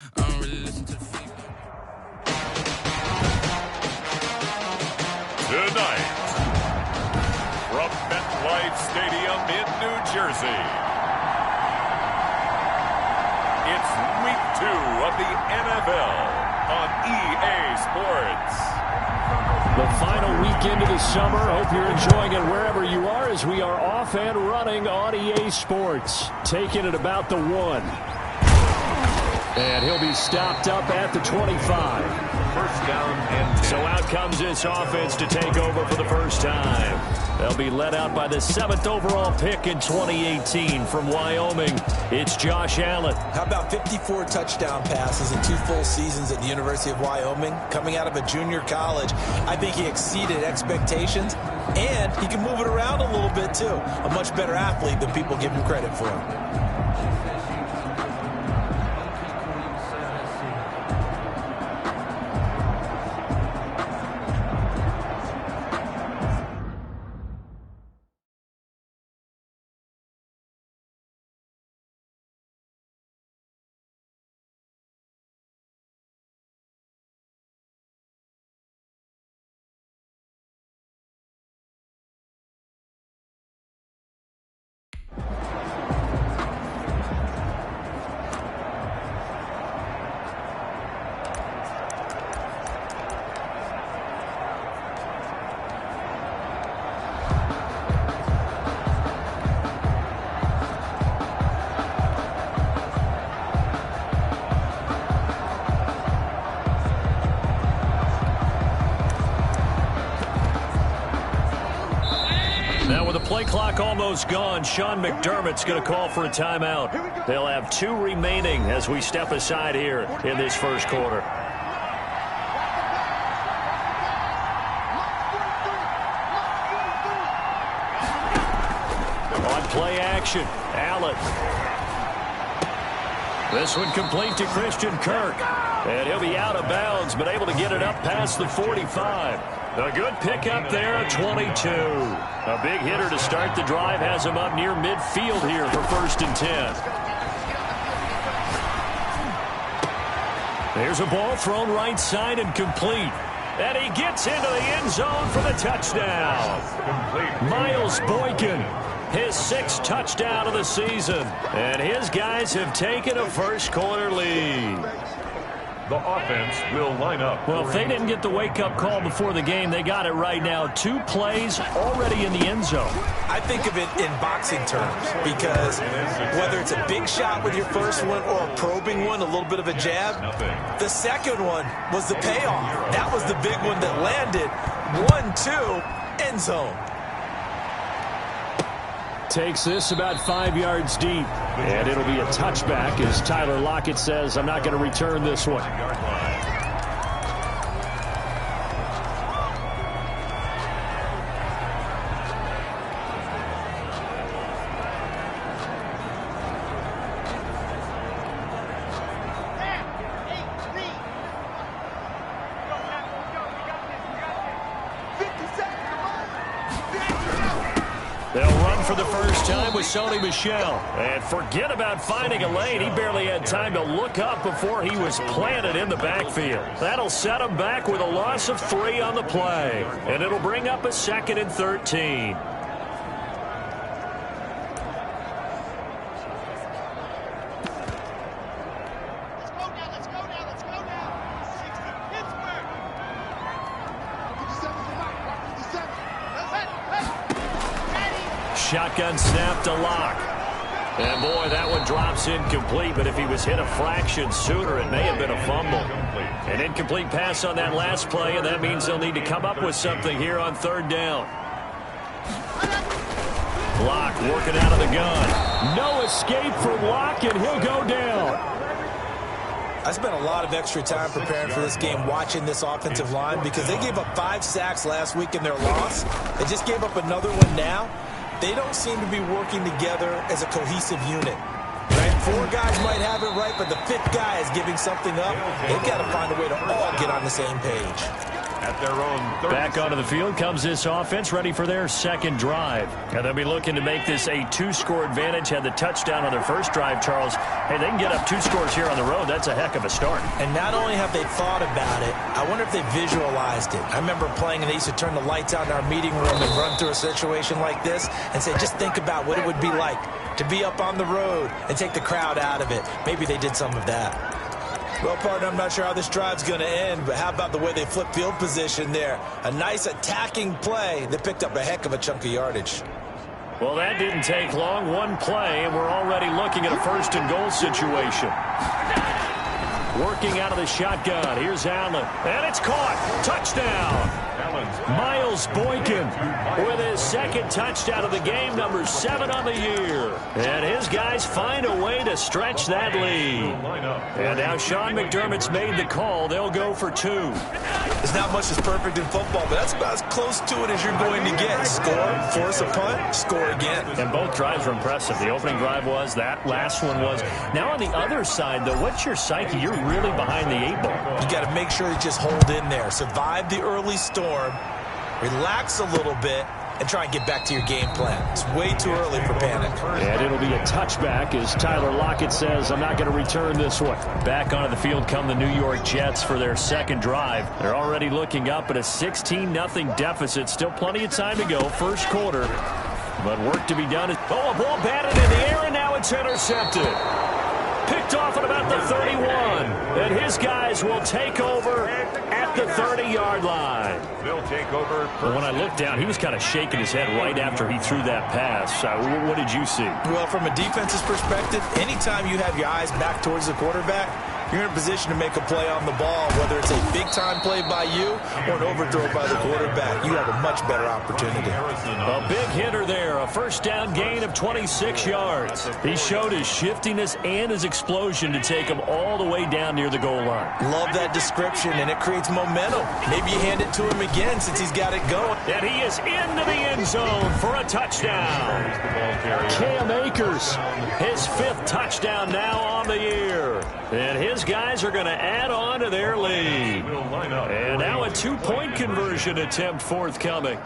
I don't really listen to the feedback. Tonight, from MetLife Stadium in New Jersey, it's Week 2 of the NFL on EA Sports. The final weekend of the summer. Hope you're enjoying it wherever you are as we are off and running on EA Sports. Taking it about the 1. And he'll be stopped up at the 25. First down and 10. So out comes this offense to take over for the first time. They'll be led out by the 7th overall pick in 2018 from Wyoming. It's Josh Allen. How about 54 touchdown passes in 2 full seasons at the University of Wyoming? Coming out of a junior college, I think he exceeded expectations, and he can move it around a little bit too. A much better athlete than people give him credit for. Now with the play clock almost gone, Sean McDermott's going to call for a timeout. They'll have 2 remaining as we step aside here in this first quarter. On play action, Allen. This one complete to Christian Kirk. And he'll be out of bounds, but able to get it up past the 45. A good pickup there at 22. A big hitter to start the drive has him up near midfield here for 1st and 10. There's a ball thrown right side and complete. And he gets into the end zone for the touchdown. Miles Boykin, his 6th touchdown of the season. And his guys have taken a first quarter lead. The offense will line up. Well, if they didn't get the wake-up call before the game, they got it right now. 2 plays already in the end zone. I think of it in boxing terms because whether it's a big shot with your first one or a probing one, a little bit of a jab, the second one was the payoff. That was the big one that landed. 1-2, end zone. Takes this about 5 yards deep. And it'll be a touchback as Tyler Lockett says, I'm not going to return this one. They'll run for the first time with Sony Michel. And forget about finding a lane. He barely had time to look up before he was planted in the backfield. That'll set him back with a loss of 3 on the play. And it'll bring up a 2nd and 13. Shotgun snap to Locke. And boy, that one drops incomplete, but if he was hit a fraction sooner, it may have been a fumble. An incomplete pass on that last play, and that means they'll need to come up with something here on 3rd down. Locke working out of the gun. No escape from Locke, and he'll go down. I spent a lot of extra time preparing for this game watching this offensive line because they gave up 5 sacks last week in their loss. They just gave up another one now. They don't seem to be working together as a cohesive unit. Right? 4 guys might have it right, but the 5th guy is giving something up. They've got to find a way to all get on the same page. at their own 30. Back onto the field comes this offense, ready for their second drive. And they'll be looking to make this a 2-score advantage. Had the touchdown on their first drive, Charles. Hey, they can get up 2 scores here on the road. That's a heck of a start. And not only have they thought about it, I wonder if they visualized it. I remember playing, and they used to turn the lights out in our meeting room and run through a situation like this and say, just think about what it would be like to be up on the road and take the crowd out of it. Maybe they did some of that. Well, partner, I'm not sure how this drive's going to end, but how about the way they flip field position there? A nice attacking play that picked up a heck of a chunk of yardage. Well, that didn't take long. One play, and we're already looking at a first-and-goal situation. Working out of the shotgun. Here's Allen, and it's caught. Touchdown. Miles Boykin with his second touchdown of the game, number 7 on the year. And his guys find a way to stretch that lead. And now Sean McDermott's made the call. They'll go for 2. There's not much that's perfect in football, but that's about as close to it as you're going to get. Score, force a punt, score again. And both drives were impressive. The opening drive was, that last one was. Now on the other side, though, what's your psyche? You're really behind the 8 ball. You got to make sure you just hold in there. Survive the early storm, relax a little bit, and try and get back to your game plan. It's way too early for panic. And it'll be a touchback as Tyler Lockett says, I'm not going to return this one. Back onto the field come the New York Jets for their second drive. They're already looking up at a 16-0 deficit. Still plenty of time to go. First quarter. But work to be done. Oh, a ball batted in the air, and now it's intercepted. Picked off at about the 31. And his guys will take over at the 30-yard line. They'll take over. When I looked down, he was kind of shaking his head right after he threw that pass. What did you see? Well, from a defense's perspective, anytime you have your eyes back towards the quarterback, you're in a position to make a play on the ball, whether it's a big-time play by you or an overthrow by the quarterback. You have a much better opportunity. A big hitter there, a first down gain of 26 yards. He showed his shiftiness and his explosion to take him all the way down near the goal line. Love that description, and it creates momentum. Maybe you hand it to him again since he's got it going. And he is into the end zone for a touchdown. Cam Akers, his 5th touchdown now on the year. And his guys are going to add on to their lead. And now a 2-point conversion attempt forthcoming.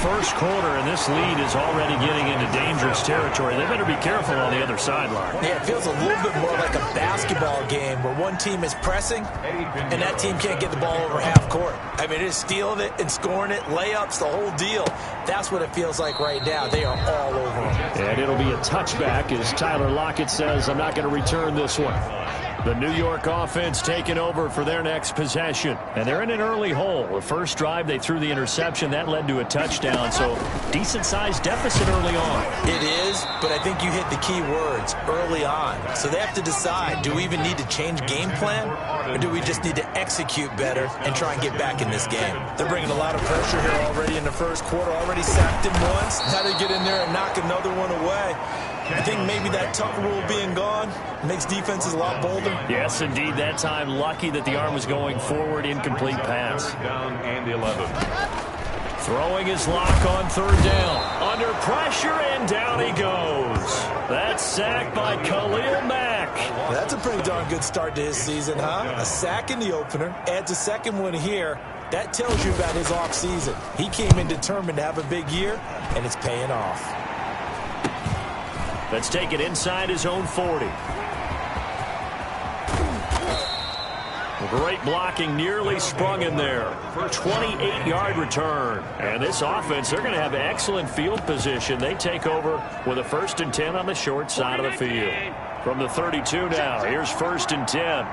First quarter, and this lead is already getting into dangerous territory. They better be careful on the other sideline. Yeah, it feels a little bit more like a basketball game where one team is pressing and that team can't get the ball over half court. I mean, it is stealing it and scoring it, layups, the whole deal. That's what it feels like right now. They are all over them. And it'll be a touchback as Tyler Lockett says, I'm not going to return this one. The New York offense taking over for their next possession. And they're in an early hole. The first drive, they threw the interception. That led to a touchdown. So decent-sized deficit early on. It is, but I think you hit the key words, early on. So they have to decide, do we even need to change game plan? Or do we just need to execute better and try and get back in this game? They're bringing a lot of pressure here already in the first quarter. Already sacked him once. Now they get in there and knock another one away. I think maybe that tuck rule being gone makes defenses a lot bolder. Yes, indeed. That time, lucky that the arm was going forward. Incomplete pass. Down and 11. Throwing his lock on third down. Under pressure, and down he goes. That's sacked by Khalil Mack. That's a pretty darn good start to his season, huh? A sack in the opener, adds a second one here. That tells you about his offseason. He came in determined to have a big year, and it's paying off. Let's take it inside his own 40. Great blocking, nearly sprung in there. 28-yard return. And this offense, they're going to have excellent field position. They take over with a 1st and 10 on the short side of the field. From the 32 now, here's 1st and 10.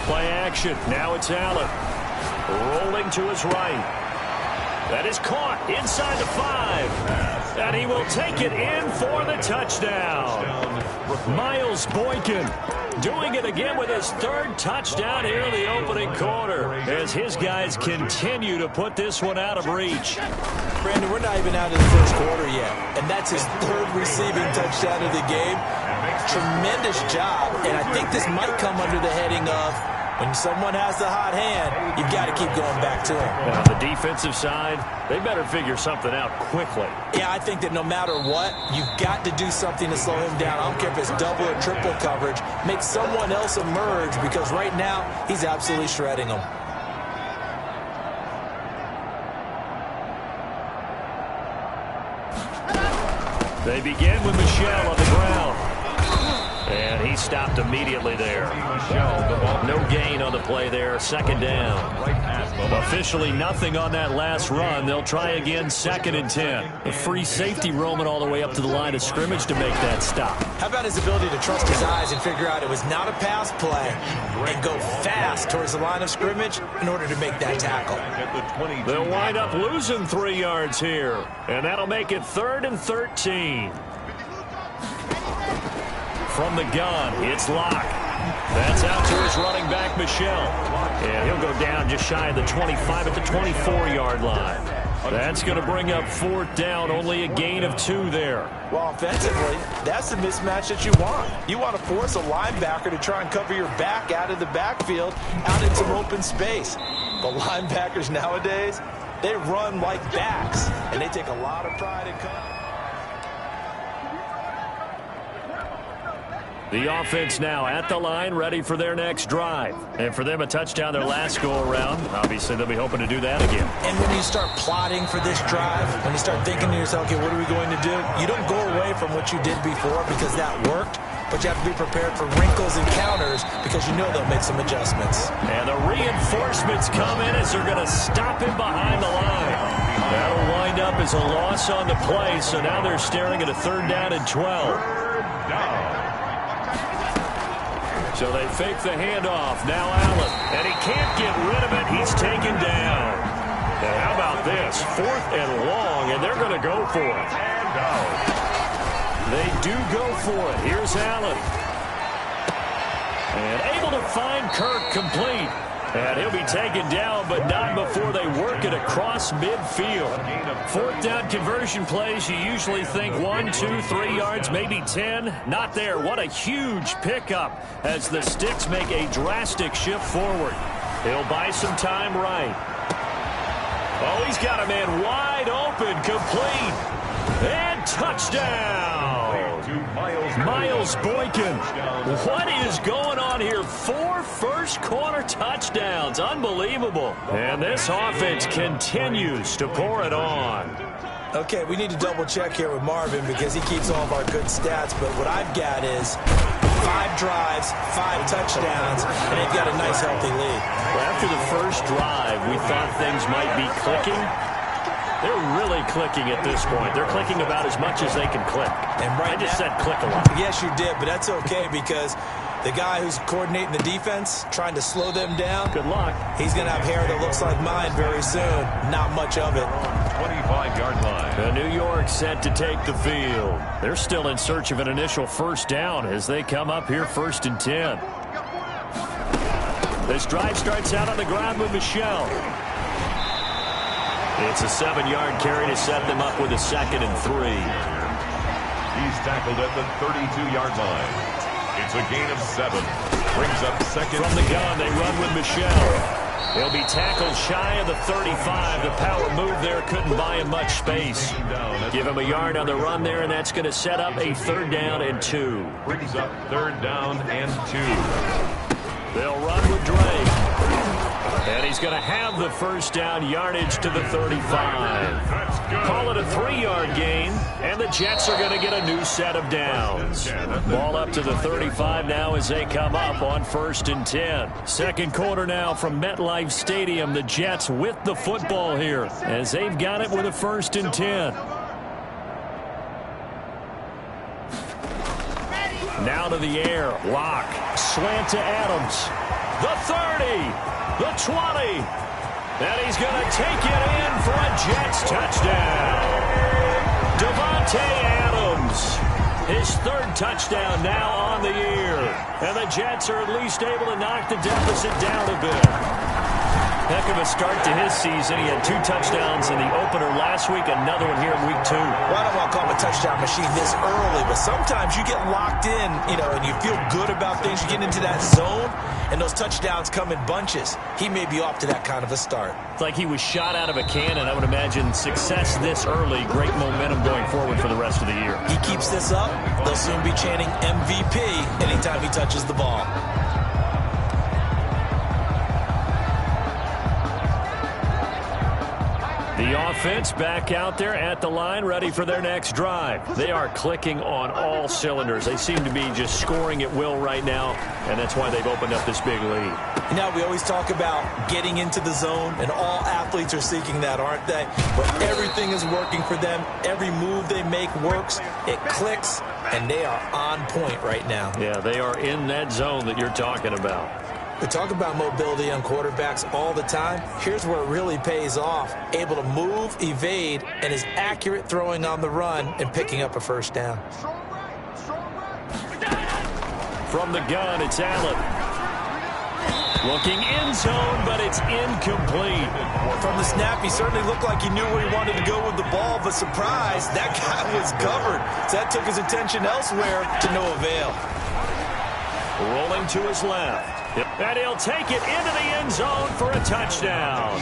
Play action. Now it's Allen. Rolling to his right. That is caught inside the 5. And he will take it in for the touchdown. Miles Boykin doing it again with his 3rd touchdown here in the opening quarter as his guys continue to put this one out of reach. Brandon, we're not even out of the first quarter yet, and that's his 3rd receiving touchdown of the game. Tremendous job, and I think this might come under the heading of When someone has the hot hand, you've got to keep going back to him. And on the defensive side, they better figure something out quickly. Yeah, I think that no matter what, you've got to do something to slow him down. I don't care if it's double or triple coverage. Make someone else emerge, because right now, he's absolutely shredding them. They begin with Michel on the ground. And he stopped immediately there. No gain on the play there. Second down. Officially nothing on that last run. They'll try again, 2nd and 10. A free safety roaming all the way up to the line of scrimmage to make that stop. How about his ability to trust his eyes and figure out it was not a pass play and go fast towards the line of scrimmage in order to make that tackle. They'll wind up losing 3 yards here. And that'll make it 3rd and 13. From the gun, it's Locke. That's out to his running back, Michel. And he'll go down just shy of the 25 at the 24-yard line. That's going to bring up 4th down, only a gain of 2 there. Well, offensively, that's the mismatch that you want. You want to force a linebacker to try and cover your back out of the backfield, out in some open space. The linebackers nowadays, they run like backs, and they take a lot of pride in cover. The offense now at the line, ready for their next drive. And for them, a touchdown their last go-around. Obviously, they'll be hoping to do that again. And when you start plotting for this drive, when you start thinking to yourself, okay, what are we going to do? You don't go away from what you did before because that worked, but you have to be prepared for wrinkles and counters because you know they'll make some adjustments. And the reinforcements come in as they're going to stop him behind the line. That'll wind up as a loss on the play, so now they're staring at a 3rd down and 12. So they fake the handoff. Now Allen. And he can't get rid of it. He's taken down. And how about this? 4th and long, and they're going to go for it. They do go for it. Here's Allen. And able to find Kirk complete. And he'll be taken down, but not before they work it across midfield. 4th down conversion plays, you usually think 1, 2, 3 yards, maybe 10. Not there. What a huge pickup as the Sticks make a drastic shift forward. He'll buy some time right. Oh, he's got a man wide open, complete. And touchdown. Miles Boykin. What is going on here? 4 first-quarter touchdowns. Unbelievable. And this offense continues to pour it on. Okay, we need to double-check here with Marvin because he keeps all of our good stats, but what I've got is 5 drives, 5 touchdowns, and they've got a nice, healthy lead. Well, after the first drive, we thought things might be clicking. They're really clicking at this point. They're clicking about as much as they can click. And right I just said click a lot. Yes, you did, but that's okay because the guy who's coordinating the defense, trying to slow them down, good luck. He's going to have hair that looks like mine very soon. Not much of it. 25-yard line. The New York set to take the field. They're still in search of an initial 1st down as they come up here 1st and 10. This drive starts out on the ground with Michel. It's a 7-yard carry to set them up with a 2nd and 3. He's tackled at the 32-yard line. It's a gain of 7. Brings up 2nd. From the gun, they run with Michel. He'll be tackled shy of the 35. The power move there couldn't buy him much space. Give him a yard on the run there, and that's going to set up a 3rd down and 2. Brings up 3rd down and 2. They'll run with Drake. And he's going to have the 1st down, yardage to the 35. Call it a 3-yard gain, and the Jets are going to get a new set of downs. Ball up to the 35 now as they come up on 1st and 10. 2nd quarter now from MetLife Stadium. The Jets with the football here as they've got it with a 1st and 10. Now to the air. Locke. Slant to Adams. The 30. The 20. And he's going to take it in for a Jets touchdown. Davante Adams. His 3rd touchdown now on the year. And the Jets are at least able to knock the deficit down a bit. Heck of a start to his season. He had 2 touchdowns in the opener last week, another one here in week 2. Well, I don't want to call him a touchdown machine this early, but sometimes you get locked in, and you feel good about things. You get into that zone, and those touchdowns come in bunches. He may be off to that kind of a start. It's like he was shot out of a cannon. I would imagine success this early, great momentum going forward for the rest of the year. He keeps this up, they'll soon be chanting MVP anytime he touches the ball. The offense back out there at the line, ready for their next drive. They are clicking on all cylinders. They seem to be just scoring at will right now, and that's why they've opened up this big lead. Now, we always talk about getting into the zone, and all athletes are seeking that, aren't they? But everything is working for them. Every move they make works. It clicks, and they are on point right now. Yeah, they are in that zone that you're talking about. We talk about mobility on quarterbacks all the time. Here's where it really pays off. Able to move, evade, and is accurate throwing on the run and picking up a first down. From the gun, it's Allen. Looking end zone, but it's incomplete. From the snap, he certainly looked like he knew where he wanted to go with the ball, but surprise, that guy was covered. So that took his attention elsewhere to no avail. Rolling to his left. And he'll take it into the end zone for a touchdown.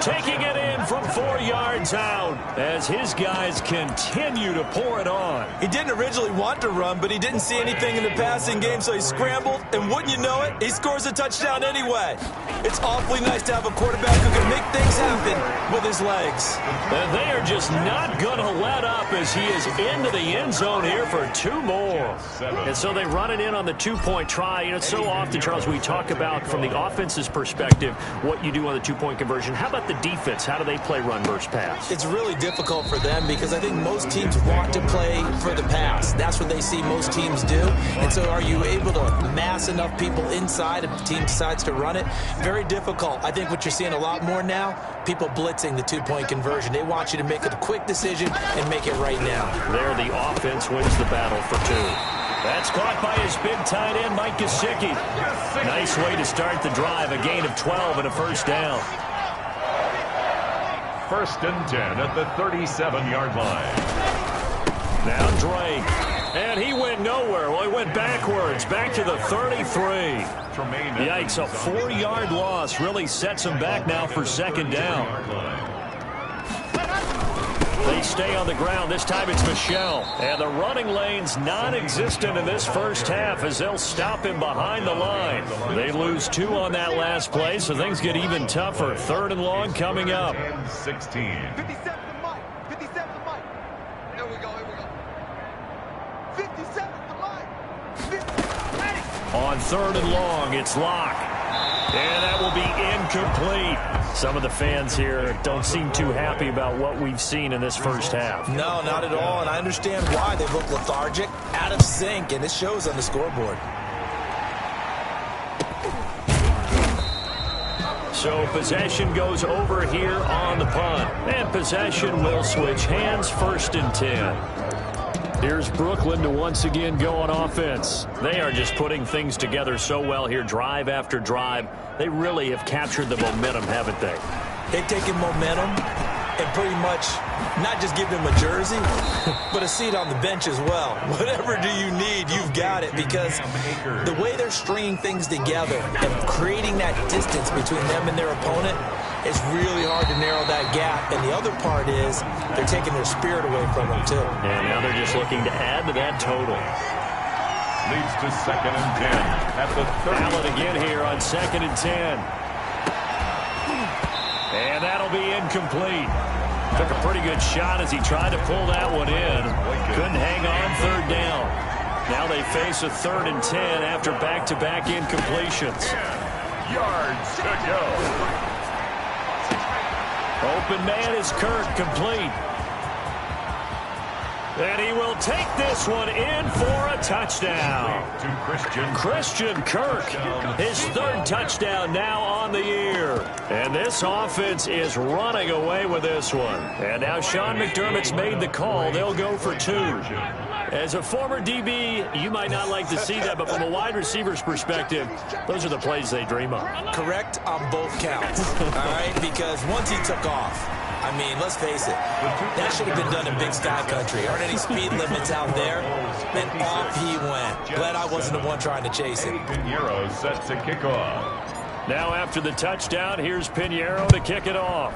Taking it in from 4 yards out as his guys continue to pour it on. He didn't originally want to run, but he didn't see anything in the passing game, so he scrambled, and wouldn't you know it, he scores a touchdown anyway. It's awfully nice to have a quarterback who can make things happen with his legs. And they are just not going to let up as he is into the end zone here for 2 more. And so they run it in on the 2-point try. You know, so often, Charles, we talk about from the offense's perspective what you do on the 2-point conversion. How about the defense? How do they play run versus pass? It's really difficult for them because I think most teams want to play for the pass. That's what they see most teams do. And so are you able to mass enough people inside if the team decides to run it? Very difficult. I think what you're seeing a lot more now, people blitzing the 2-point conversion. They want you to make a quick decision and make it right now. There, the offense wins the battle for 2. That's caught by his big tight end, Mike Gesicki. Nice way to start the drive. A gain of 12 and a first down. 1st and 10 at the 37-yard line. Now Drake. And he went nowhere. Well, he went backwards, back to the 33. Yikes, a 4-yard loss really sets him back now for 2nd down. They stay on the ground. This time it's Michel. And the running lane's non-existent in this first half as they'll stop him behind the line. They lose 2 on that last play, so things get even tougher. 3rd and long coming up. 16. 57 to Mike. 57 to Mike. Here we go. 57 to Mike. On 3rd and long, it's Locke. And that will be incomplete. Some of the fans here don't seem too happy about what we've seen in this first half. No, not at all, and I understand why. They look lethargic, out of sync, and it shows on the scoreboard. So possession goes over here on the punt. And possession will switch hands, 1st and 10. Here's Brooklyn to once again go on offense. They are just putting things together so well here, drive after drive. They really have captured the momentum, haven't they? They've taken momentum and pretty much not just give him a jersey, but a seat on the bench as well. Whatever do you need, you've got it, because the way they're stringing things together and creating that distance between them and their opponent, it's really hard to narrow that gap. And the other part is they're taking their spirit away from them, too. And now they're just looking to add to that total. Leads to 2nd and 10 at the 30. Allen again here on 2nd and 10. And that'll be incomplete. Took a pretty good shot as he tried to pull that one in. Couldn't hang on, 3rd down. Now they face a 3rd and 10 after back-to-back incompletions. Yards to go. Open man is Kirk, complete. And he will take this one in for a touchdown. To Christian Kirk, his 3rd touchdown now on the year. And this offense is running away with this one. And now Sean McDermott's made the call. They'll go for 2. As a former DB, you might not like to see that, but from a wide receiver's perspective, those are the plays they dream of. Correct on both counts, all right? Because once he took off, I mean, let's face it, that should have been done in Big Sky Country. Aren't any speed limits out there? And off he went. Glad I wasn't the one trying to chase him. Pinheiro set to kick off. Now after the touchdown, here's Pinheiro to kick it off.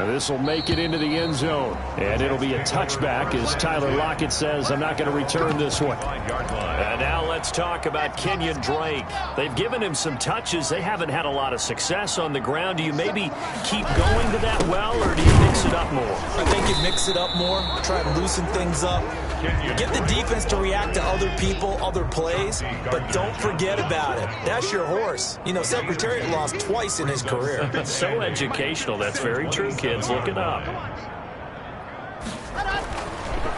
This will make it into the end zone, and it'll be a touchback as Tyler Lockett says, I'm not going to return this one. And now let's talk about Kenyon Drake. They've given him some touches. They haven't had a lot of success on the ground. Do you maybe keep going to that well, or do you mix it up more? I think you mix it up more, try to loosen things up. Get the defense to react to other people, other plays, but don't forget about it. That's your horse. You know, Secretariat lost twice in his career. So educational. That's very true, kids. Look it up.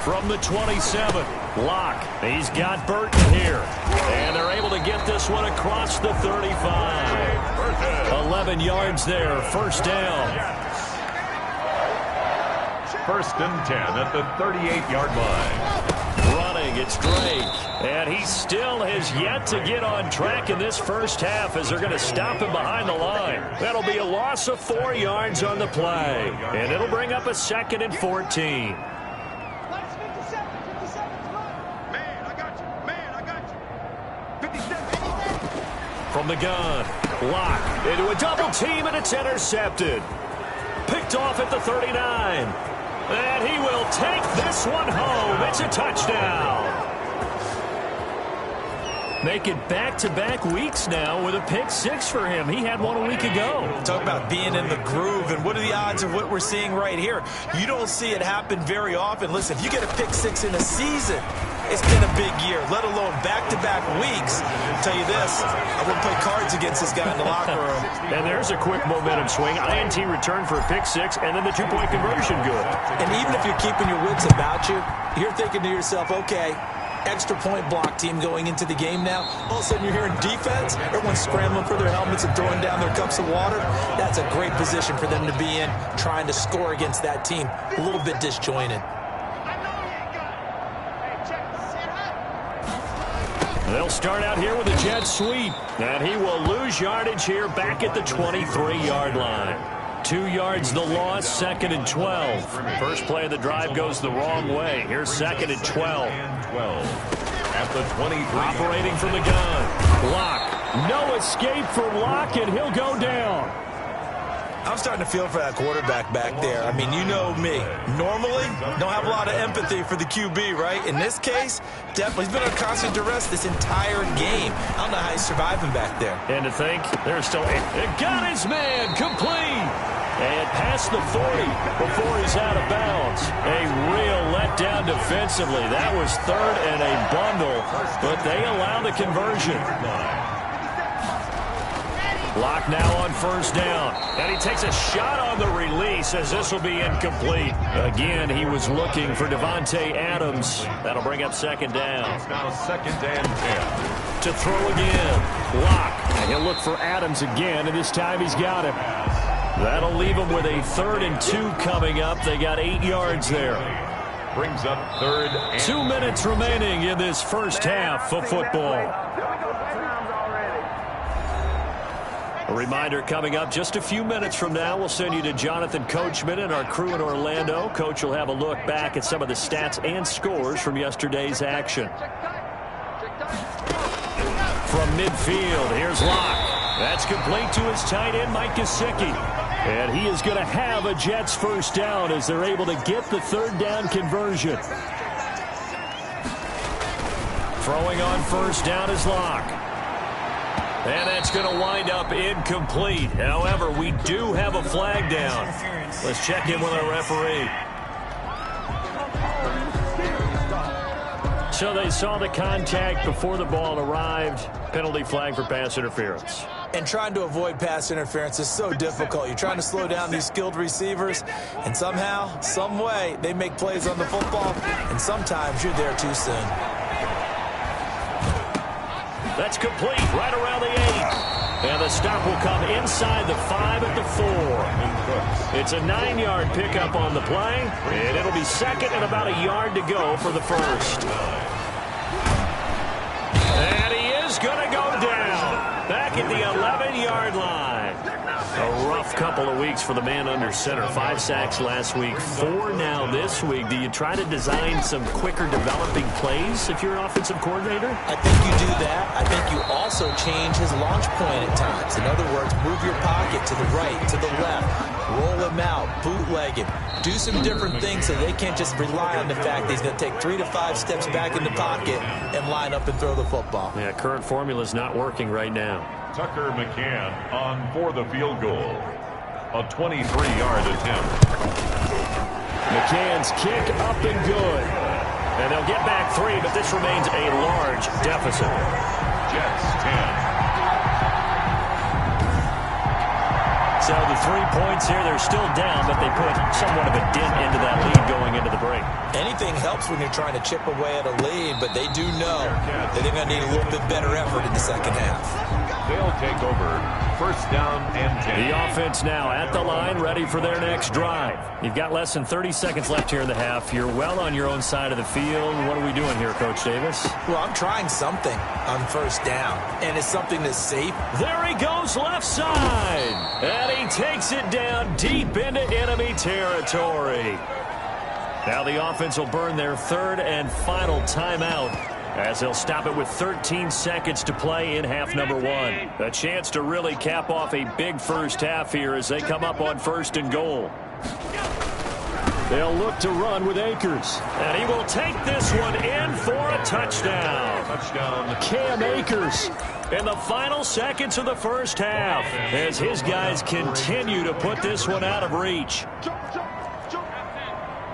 From the 27, Locke. He's got Burton here. And they're able to get this one across the 35. 11 yards there. First down. First and 10 at the 38-yard line. Running, it's Drake. And he still has yet to get on track in this first half as they're going to stop him behind the line. That'll be a loss of 4 yards on the play. And it'll bring up a 2nd and 14. From the gun, Locke into a double team, and it's intercepted. Picked off at the 39. And he will take this one home. It's a touchdown. Make it back-to-back weeks now with a pick 6 for him. He had one a week ago. Talk about being in the groove, and what are the odds of what we're seeing right here? You don't see it happen very often. Listen, if you get a pick 6 in a season, it's been a big year, let alone back-to-back weeks. I'll tell you this, I wouldn't play cards against this guy in the locker room. And there's a quick momentum swing. INT return for a pick 6, and then the 2-point conversion good. And even if you're keeping your wits about you, you're thinking to yourself, okay, extra point block team going into the game now. All of a sudden you're hearing defense. Everyone's scrambling for their helmets and throwing down their cups of water. That's a great position for them to be in, trying to score against that team. A little bit disjointed. They'll start out here with a jet sweep. And he will lose yardage here back at the 23-yard line. 2 yards the loss, 2nd and 12. First play of the drive goes the wrong way. Here's 2nd and 12. At the 23. Operating from the gun. Locke. No escape for Locke, and he'll go down. I'm starting to feel for that quarterback back there. I mean, you know me. Normally, don't have a lot of empathy for the QB, right? In this case, definitely. He's been under constant duress this entire game. I don't know how he's surviving back there. And to think, there's still got his man complete. And past the 40 before he's out of bounds. A real letdown defensively. That was 3rd and a bundle, but they allow the conversion. Locke now on first down. And he takes a shot on the release as this will be incomplete. Again, he was looking for Devontae Adams. That'll bring up 2nd down. It's now 2nd and 10. To throw again. Locke. And he'll look for Adams again, and this time he's got him. That'll leave him with a 3rd and 2 coming up. They got 8 yards there. Brings up 3rd and 2 minutes remaining in this first half of football. A reminder coming up just a few minutes from now, we'll send you to Jonathan Coachman and our crew in Orlando. Coach will have a look back at some of the stats and scores from yesterday's action. From midfield, here's Locke. That's complete to his tight end, Mike Gesicki. And he is going to have a Jets first down as they're able to get the 3rd down conversion. Throwing on first down is Locke. And that's going to wind up incomplete. However, we do have a flag down. Let's check in with our referee. So they saw the contact before the ball arrived. Penalty flag for pass interference. And trying to avoid pass interference is so difficult. You're trying to slow down these skilled receivers, and somehow, some way, they make plays on the football, and sometimes you're there too soon. That's complete right around the 8. And the stop will come inside the 5 at the 4. It's a 9-yard pickup on the play, and it'll be second and about a yard to go for the first. And he is going to go down back at the 11-yard line. A rough couple of weeks for the man under center. 5 sacks last week, 4 now this week. Do you try to design some quicker developing plays if you're an offensive coordinator? I think you do that. I think you also change his launch point at times. In other words, move your pocket to the right, to the left, roll him out, bootleg him. Do some different things so they can't just rely on the fact that he's going to take 3 to 5 steps back in the pocket and line up and throw the football. Yeah, current formula is not working right now. Tucker McCann on for the field goal. A 23-yard attempt. McCann's kick up and good. And they'll get back 3, but this remains a large deficit. Jets 10. So the 3 points here, they're still down, but they put somewhat of a dent into that lead going into the break. Anything helps when you're trying to chip away at a lead, but they do know that they're going to need a little bit better effort in the second half. They'll take over. First down and 10. The offense now at the line, ready for their next drive. You've got less than 30 seconds left here in the half. You're well on your own side of the field. What are we doing here, Coach Davis? Well, I'm trying something on first down, and it's something that's safe. There he goes left side, and he takes it down deep into enemy territory. Now the offense will burn their third and final timeout, as they'll stop it with 13 seconds to play in half number 1. A chance to really cap off a big first half here as they come up on 1st and goal. They'll look to run with Akers. And he will take this one in for a touchdown. Touchdown. Cam Akers in the final seconds of the first half as his guys continue to put this one out of reach.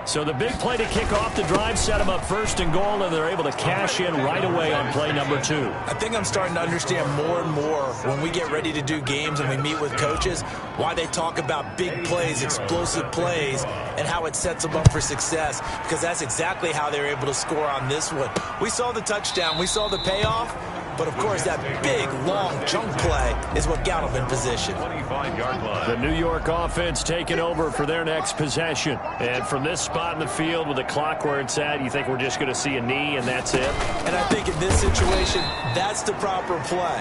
So the big play to kick off the drive set them up 1st and goal, and they're able to cash in right away on play number 2. I think I'm starting to understand more and more when we get ready to do games and we meet with coaches why they talk about big plays, explosive plays, and how it sets them up for success, because that's exactly how they were able to score on this one. We saw the touchdown. We saw the payoff. But, of course, that big, long chunk play is what got them in position. 25-yard line. The New York offense taking over for their next possession. And from this spot in the field with the clock where it's at, you think we're just going to see a knee and that's it? And I think in this situation, that's the proper play.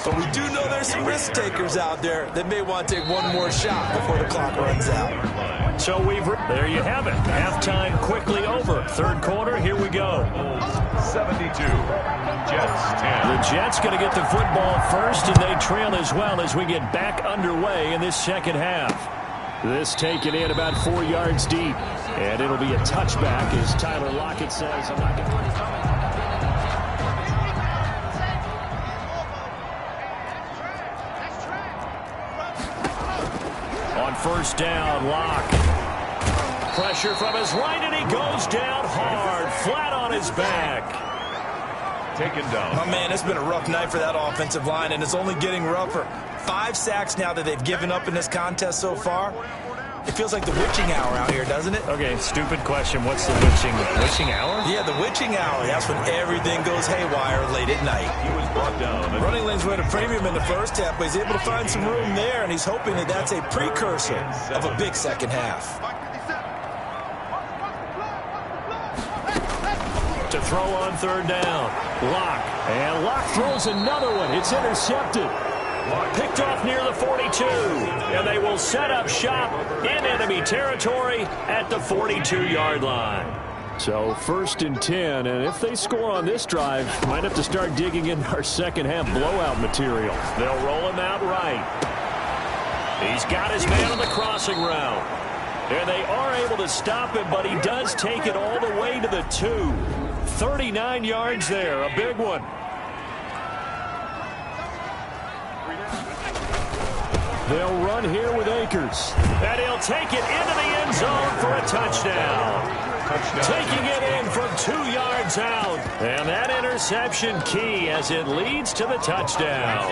But we do know there's some risk takers out there that may want to take one more shot before the clock runs out. So there you have it. Halftime quickly over. Third quarter, here we go. 72. Jets 10. The Jets going to get the football first, and they trail as well as we get back underway in this second half. This taken in about 4 yards deep, and it'll be a touchback, as Tyler Lockett says. I'm not going to... On first down, Locke. Pressure from his right, and he goes down hard, flat on his back. Taken down. Oh, man, it's been a rough night for that offensive line, and it's only getting rougher. 5 sacks now that they've given up in this contest so far. It feels like the witching hour out here, doesn't it? Okay, stupid question. What's the witching hour? Yeah, the witching hour. That's when everything goes haywire late at night. He was brought down. Running lanes were at a premium in the first half, but he's able to find some room there, and he's hoping that that's a precursor of a big second half. To throw on third down. Locke. And Locke throws another one. It's intercepted. Picked off near the 42. And they will set up shop in enemy territory at the 42-yard line. So 1st and 10. And if they score on this drive, might have to start digging into our second half blowout material. They'll roll him out right. He's got his man on the crossing route. And they are able to stop him, but he does take it all the way to the 2. 39 yards there, a big one. They'll run here with Akers. And he'll take it into the end zone for a touchdown. Taking it in from 2 yards out. And that interception key as it leads to the touchdown.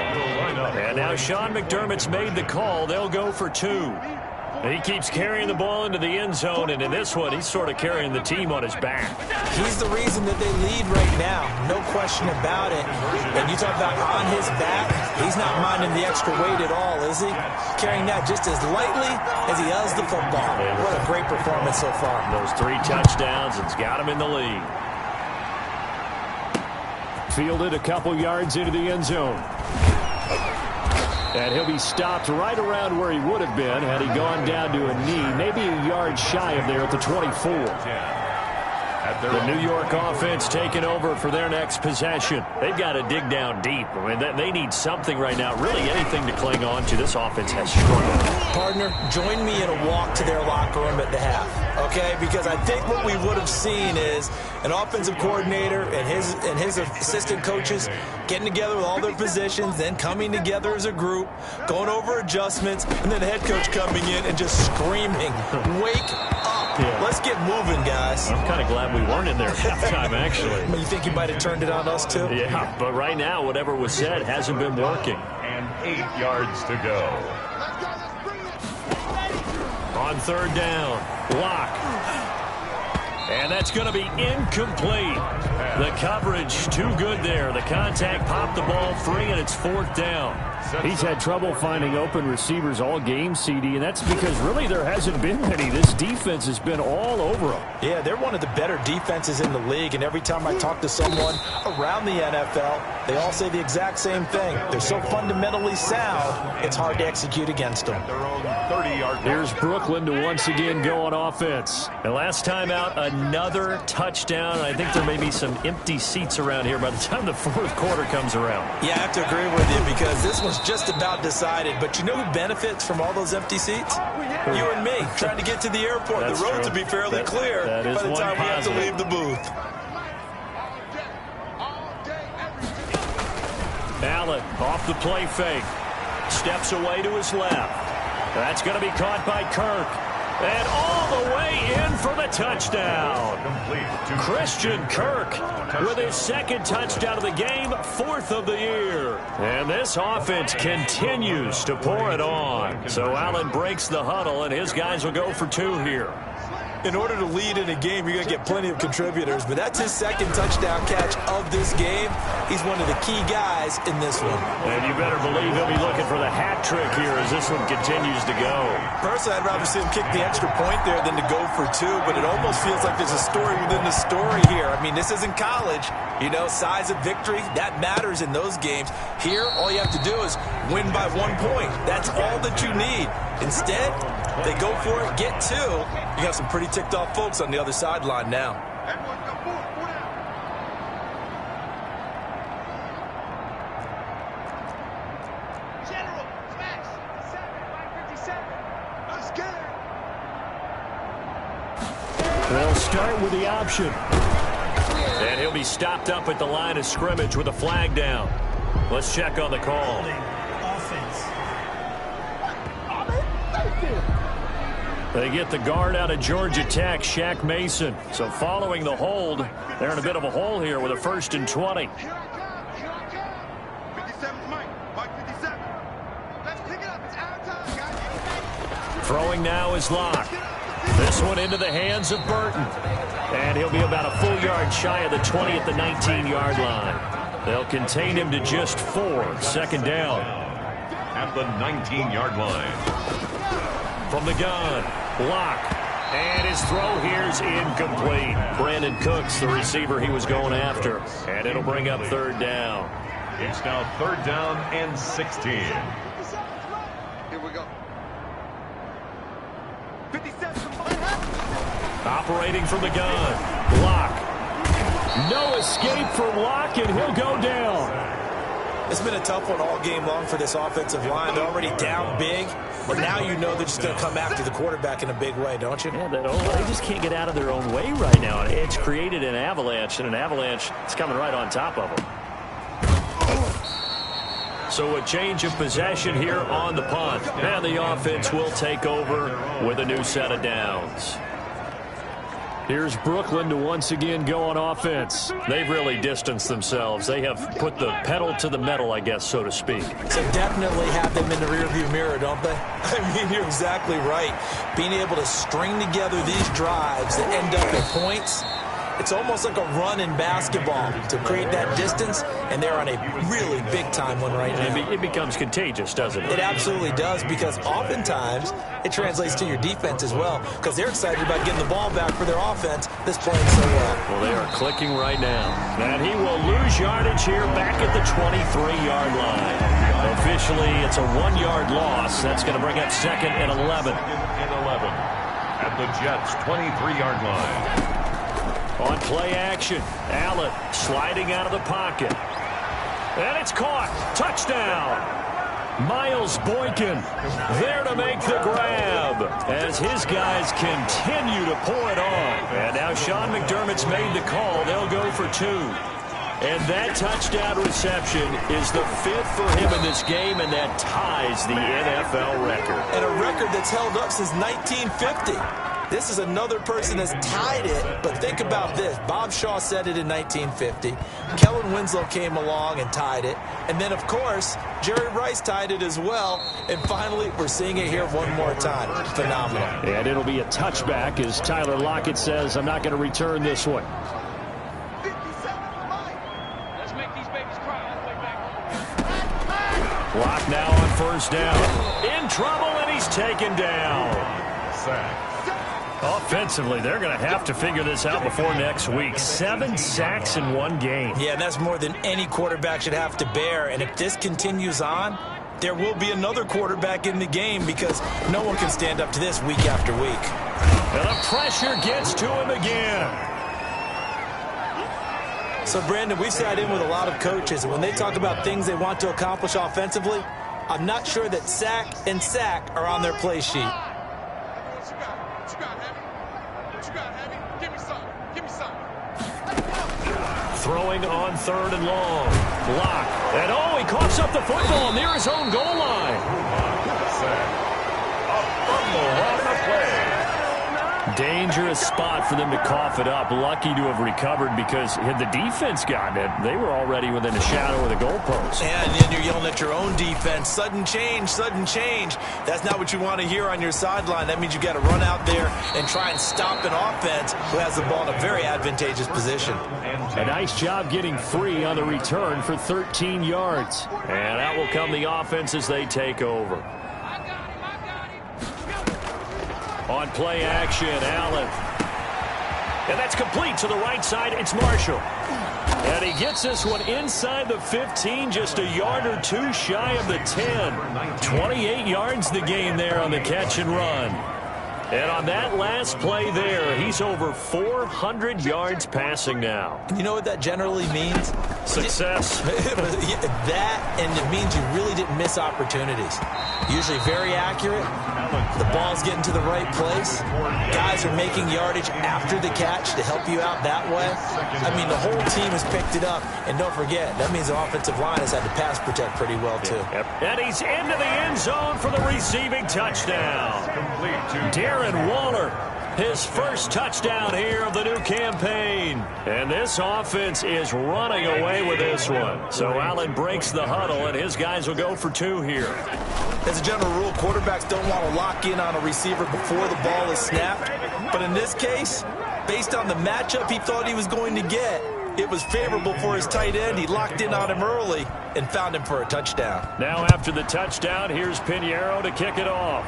And now Sean McDermott's made the call. They'll go for 2. He keeps carrying the ball into the end zone, and in this one, he's sort of carrying the team on his back. He's the reason that they lead right now. No question about it. And you talk about on his back, he's not minding the extra weight at all, is he? Carrying that just as lightly as he does the football. What a great performance so far. Those 3 touchdowns has got him in the lead. Fielded a couple yards into the end zone. And he'll be stopped right around where he would have been had he gone down to a knee, maybe a yard shy of there at the 24. The New York offense taking over for their next possession. They've got to dig down deep. I mean, they need something right now, really anything to cling on to. This offense has struggled. Partner, join me in a walk to their locker room at the half, okay? Because I think what we would have seen is an offensive coordinator and his assistant coaches getting together with all their positions, then coming together as a group, going over adjustments, and then the head coach coming in and just screaming, "Wake up. Yeah. Let's get moving, guys." I'm kind of glad we weren't in there at halftime, actually. You think you might have turned it on us, too? Yeah, but right now, whatever was said hasn't been working. And 8 yards to go. On 3rd down, Locke. And that's going to be incomplete. The coverage too good there. The contact popped the ball free, and it's 4th down. He's had trouble finding open receivers all game, CD, and that's because really there hasn't been many. This defense has been all over them. Yeah, they're one of the better defenses in the league, and every time I talk to someone around the NFL, they all say the exact same thing. They're so fundamentally sound, it's hard to execute against them. Here's Brooklyn to once again go on offense. And last time out, another touchdown. I think there may be some empty seats around here by the time the 4th quarter comes around. Yeah, I have to agree with you because this one's just about decided. But you know who benefits from all those empty seats? You and me, trying to get to the airport. That's the roads true. will be fairly clear by the time we have to leave the booth. Allen off the play fake. Steps away to his left. That's going to be caught by Kirk. And all the way in for the touchdown. Christian Kirk with his 2nd touchdown of the game, 4th of the year. And this offense continues to pour it on. So Allen breaks the huddle, and his guys will go for 2 here. In order to lead in a game, you're going to get plenty of contributors, but that's his 2nd touchdown catch of this game. He's one of the key guys in this one. And you better believe he'll be looking for the hat trick here as this one continues to go. Personally, I'd rather see him kick the extra point there than to go for 2, but it almost feels like there's a story within the story here. I mean, this isn't college. You know, size of victory, that matters in those games. Here, all you have to do is win by 1 point. That's all that you need. Instead, they go for it, get 2. You got some pretty ticked off folks on the other sideline now. General, Max, 557. Let's get it. They'll start with the option. And he'll be stopped up at the line of scrimmage with a flag down. Let's check on the call. They get the guard out of Georgia Tech, Shaq Mason. So following the hold, they're in a bit of a hole here with a 1st and 20. 57's Mike. Mike 57. Let's pick it up. It's our time, guys. Throwing now is Locke. This one into the hands of Burton. And he'll be about a full yard shy of the 20 at the 19-yard line. They'll contain him to just 4. 2nd down. At the 19-yard line. From the gun, Locke. And his throw here's incomplete. Brandon Cooks, the receiver he was going after. And it'll bring up 3rd down. It's now 3rd down and 16. Here we go. 57's Operating from the gun, Locke. No escape from Locke, and he'll go down. It's been a tough one all game long for this offensive line. They're already down big, but now you know they're just going to come after the quarterback in a big way, don't you? Yeah, they just can't get out of their own way right now. It's created an avalanche, and an avalanche is coming right on top of them. So a change of possession here on the punt. And the offense will take over with a new set of downs. Here's Brooklyn to once again go on offense. They've really distanced themselves. They have put the pedal to the metal, I guess, so to speak. So definitely have them in the rearview mirror, don't they? I mean, you're exactly right. Being able to string together these drives that end up in points, it's almost like a run in basketball to create that distance, and they're on a really big-time one right now. It becomes contagious, doesn't it? It absolutely does, because oftentimes it translates to your defense as well, because they're excited about getting the ball back for their offense that's playing so well. Well, they are clicking right now. And he will lose yardage here back at the 23-yard line. Officially, it's a 1-yard loss. That's going to bring up 2nd and 11. At the Jets' 23-yard line. On play action, Allen sliding out of the pocket. And it's caught. Touchdown. Miles Boykin there to make the grab as his guys continue to pour it on. And now Sean McDermott's made the call. They'll go for 2. And that touchdown reception is the 5th for him in this game, and that ties the NFL record. And a record that's held up since 1950. This is another person that's tied it, but think about this. Bob Shaw said it in 1950. Kellen Winslow came along and tied it. And then, of course, Jerry Rice tied it as well. And finally, we're seeing it here one more time. Phenomenal. And it'll be a touchback as Tyler Lockett says, I'm not going to return this one. 57 Mike. Let's make these babies cry all the way back. Lock now on 1st down. In trouble, and he's taken down. Sack. Offensively, they're going to have to figure this out before next week. 7 sacks in one game. Yeah, and that's more than any quarterback should have to bear. And if this continues on, there will be another quarterback in the game because no one can stand up to this week after week. And the pressure gets to him again. So, Brandon, we've sat in with a lot of coaches, and when they talk about things they want to accomplish offensively, I'm not sure that sack and sack are on their play sheet. Throwing on 3rd and long. Block. And he coughs up the football near his own goal line. A fumble on the play. Dangerous spot for them to cough it up. Lucky to have recovered because had the defense gotten it, they were already within a shadow of the goalpost. And then you're yelling at your own defense. Sudden change, sudden change. That's not what you want to hear on your sideline. That means you got to run out there and try and stop an offense who has the ball in a very advantageous position. A nice job getting free on the return for 13 yards. And out will come the offense as they take over. On play action, Allen. And that's complete to the right side. It's Marshall. And he gets this one inside the 15, just a yard or 2 shy of the 10. 28 yards the gain there on the catch and run. And on that last play there, he's over 400 yards passing now. You know what that generally means? Success. That, and it means you really didn't miss opportunities. Usually very accurate. The ball's getting to the right place. Guys are making yardage after the catch to help you out that way. I mean, the whole team has picked it up. And don't forget, that means the offensive line has had to pass protect pretty well, too. Yep. And he's into the end zone for the receiving touchdown. Darren Waller, his first touchdown here of the new campaign. And this offense is running away with this one. So Allen breaks the huddle, and his guys will go for 2 here. As a general rule, quarterbacks don't want to lock in on a receiver before the ball is snapped. But in this case, based on the matchup he thought he was going to get, it was favorable for his tight end. He locked in on him early and found him for a touchdown. Now after the touchdown, here's Pinheiro to kick it off.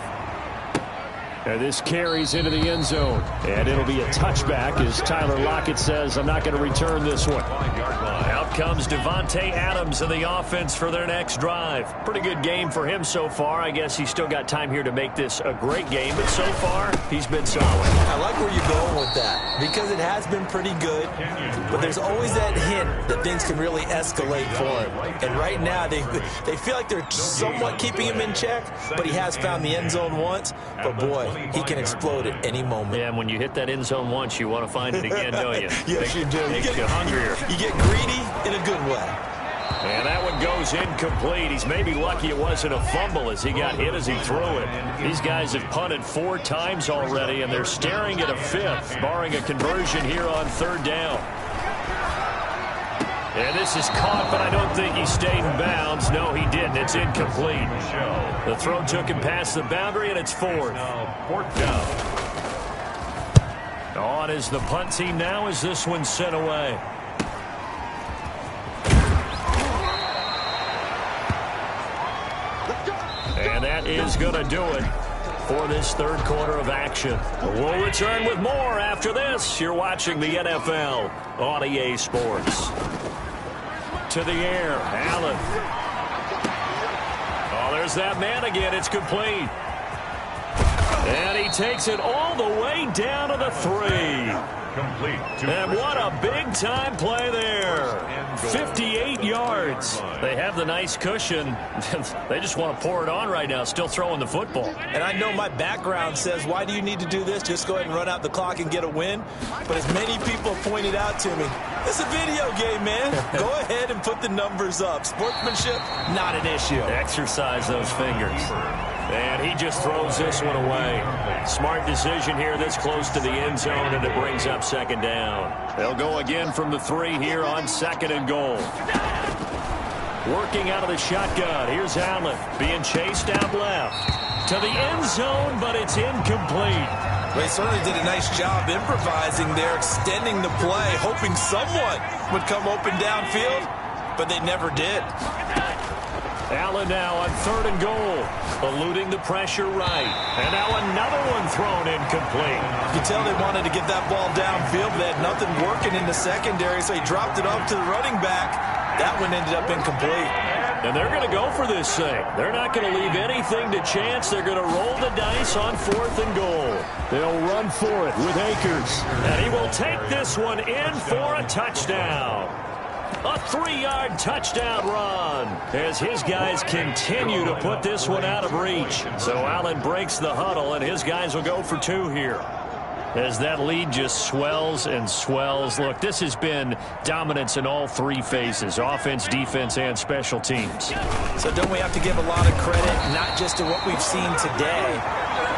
And this carries into the end zone. And it'll be a touchback as Tyler Lockett says, I'm not going to return this one. Out comes Devontae Adams in the offense for their next drive. Pretty good game for him so far. I guess he's still got time here to make this a great game, but so far, he's been solid. I like where you're going with that because it has been pretty good, but there's always that hint that things can really escalate for him. And right now, they feel like they're somewhat keeping him in check, but he has found the end zone once. But boy, he can explode at any moment. Yeah, and when you hit that end zone once, you want to find it again, don't you? Yes, you do. Makes you hungrier. You get greedy in a good way. And that one goes incomplete. He's maybe lucky it wasn't a fumble as he got hit as he threw it. These guys have punted 4 times already, and they're staring at a 5th, barring a conversion here on 3rd down. And this is caught, but I don't think he stayed in bounds. No, he didn't. It's incomplete. The throw took him past the boundary, and it's 4th. 4th down. On is the punt team now as this one's sent away. And that is going to do it for this 3rd quarter of action. We'll return with more after this. You're watching the NFL on EA Sports. To the air, Allen. Oh, there's that man again. It's complete. And he takes it all the way down to the 3. Complete. And what a big-time play there. 58 yards. They have the nice cushion. They just want to pour it on right now, still throwing the football. And I know my background says, why do you need to do this? Just go ahead and run out the clock and get a win. But as many people have pointed out to me, it's a video game, man. Go ahead and put the numbers up. Sportsmanship, not an issue. Exercise those fingers. And he just throws this one away. Smart decision here this close to the end zone, and it brings up 2nd down. They'll go again from the 3 here on 2nd and goal. Working out of the shotgun. Here's Allen being chased out left. To the end zone, but it's incomplete. They certainly did a nice job improvising there, extending the play, hoping someone would come open downfield, but they never did. Allen now on 3rd and goal, eluding the pressure right. And now another one thrown incomplete. You can tell they wanted to get that ball downfield, but they had nothing working in the secondary, so he dropped it off to the running back. That one ended up incomplete. And they're going to go for this thing. They're not going to leave anything to chance. They're going to roll the dice on 4th and goal. They'll run for it with Akers. And he will take this one in for a touchdown. A 3-yard touchdown run as his guys continue to put this one out of reach. So Allen breaks the huddle, and his guys will go for 2 here. As that lead just swells and swells. Look, this has been dominance in all 3 phases, offense, defense, and special teams. So don't we have to give a lot of credit, not just to what we've seen today,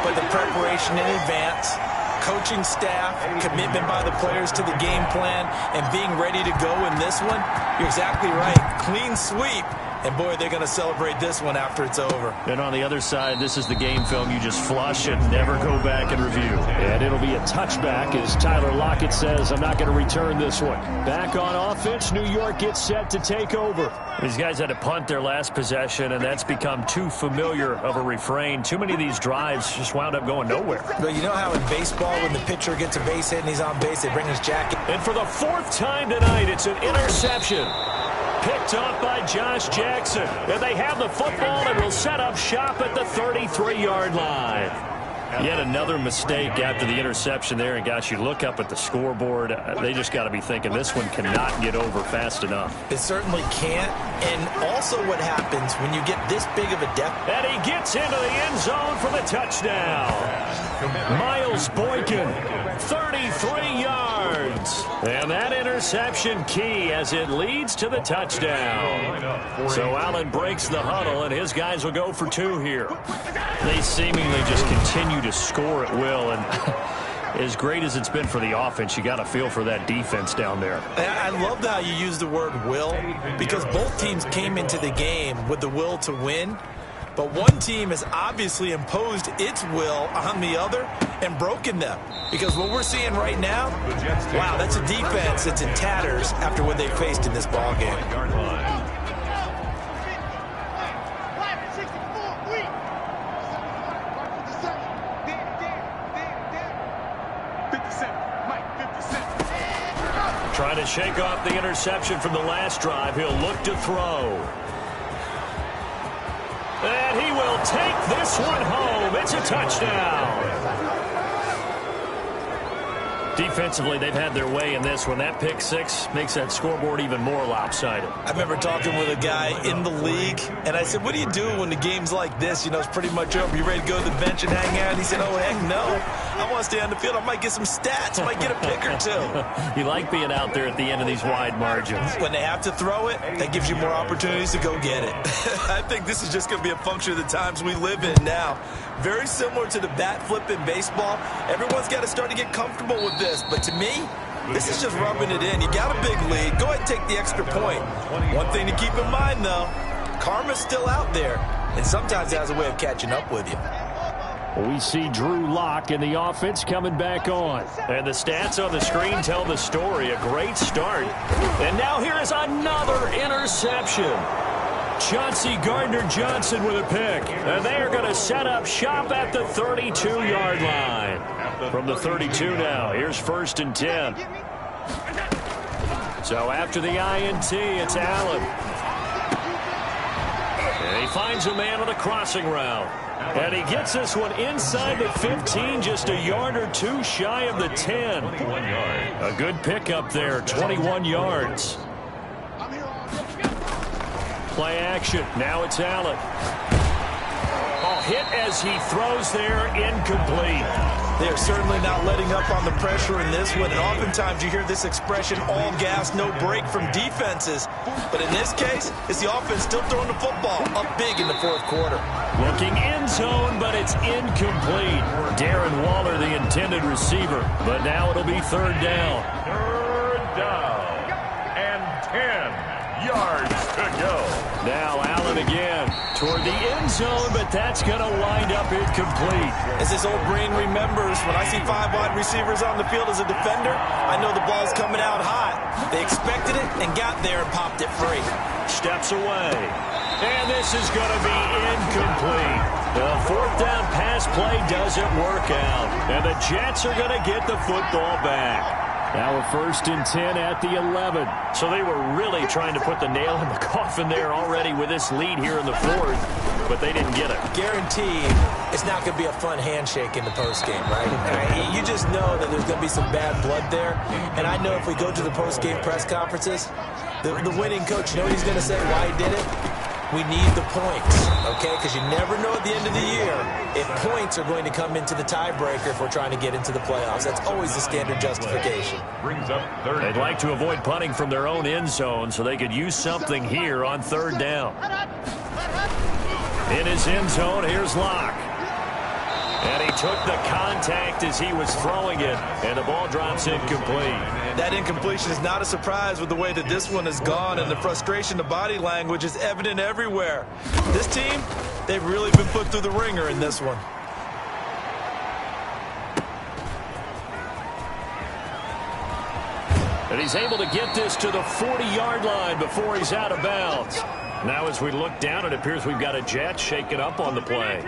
but the preparation in advance, coaching staff, commitment by the players to the game plan, and being ready to go in this one? You're exactly right. Clean sweep. And, boy, they're going to celebrate this one after it's over. And on the other side, this is the game film you just flush and never go back and review. And it'll be a touchback as Tyler Lockett says, I'm not going to return this one. Back on offense, New York gets set to take over. These guys had to punt their last possession, and that's become too familiar of a refrain. Too many of these drives just wound up going nowhere. But you know how in baseball, when the pitcher gets a base hit and he's on base, they bring his jacket. And for the 4th time tonight, it's an interception. Picked off by Josh Jackson. And they have the football and will set up shop at the 33-yard line. Yet another mistake after the interception there. And, gosh, you look up at the scoreboard. They just got to be thinking this one cannot get over fast enough. It certainly can't. And also what happens when you get this big of a deficit. And he gets into the end zone for the touchdown. Miles Boykin, 33 yards. And that interception key as it leads to the touchdown. So Allen breaks the huddle, and his guys will go for 2 here. They seemingly just continue to score at will, and as great as it's been for the offense, you got to feel for that defense down there. I love how you use the word will, because both teams came into the game with the will to win. But one team has obviously imposed its will on the other and broken them. Because what we're seeing right now, wow, that's a defense that's in tatters after what they faced in this ball game. Trying to shake off the interception from the last drive. He'll look to throw. And he will take this one home. It's a touchdown. Defensively, they've had their way in this one. That pick 6 makes that scoreboard even more lopsided. I remember talking with a guy in the league, and I said, what do you do when the game's like this? You know, it's pretty much over. You ready to go to the bench and hang out? And he said, oh, heck no. I want to stay on the field. I might get some stats. I might get a pick or two. You like being out there at the end of these wide margins. When they have to throw it, that gives you more opportunities to go get it. I think this is just going to be a function of the times we live in now. Very similar to the bat flip in baseball. Everyone's got to start to get comfortable with this. But to me, this is just rubbing it in. You got a big lead. Go ahead and take the extra point. One thing to keep in mind, though, karma's still out there. And sometimes it has a way of catching up with you. We see Drew Lock in the offense coming back on. And the stats on the screen tell the story. A great start. And now here is another interception. Chauncey Gardner-Johnson with a pick. And they are going to set up shop at the 32-yard line. From the 32 now, here's 1st and 10. So after the INT, it's Allen. And he finds a man on the crossing route. And he gets this one inside the 15, just a yard or two shy of the 10. A good pickup there, 21 yards. Play action. Now it's Allen. Oh, hit as he throws there, incomplete. They're certainly not letting up on the pressure in this one, and oftentimes you hear this expression, all gas, no break from defenses. But in this case, it's the offense still throwing the football up big in the 4th quarter. Looking end zone, but it's incomplete. Darren Waller, the intended receiver, but now it'll be 3rd down. 3rd down and 10 yards to go. Now Allen again toward the end zone, but that's going to wind up incomplete. As his old brain remembers, when I see 5 wide receivers on the field as a defender, I know the ball's coming out hot. They expected it and got there and popped it free. Steps away. And this is going to be incomplete. The 4th down pass play doesn't work out. And the Jets are going to get the football back. Now a 1st and 10 at the 11. So they were really trying to put the nail in the coffin there already with this lead here in the 4th, but they didn't get it. Guaranteed it's not going to be a fun handshake in the postgame, right? You just know that there's going to be some bad blood there. And I know if we go to the postgame press conferences, the winning coach, you know what he's going to say, why he did it? We need the points, okay? Because you never know at the end of the year if points are going to come into the tiebreaker if we're trying to get into the playoffs. That's always the standard justification. Brings up 3rd. They'd like to avoid punting from their own end zone so they could use something here on 3rd down. In his end zone, here's Locke. And he took the contact as he was throwing it, and the ball drops incomplete. That incompletion is not a surprise with the way that this one has gone, and the frustration, the body language is evident everywhere. This team, they've really been put through the ringer in this one. And he's able to get this to the 40-yard line before he's out of bounds. Now as we look down, it appears we've got a Jet shaking up on the play.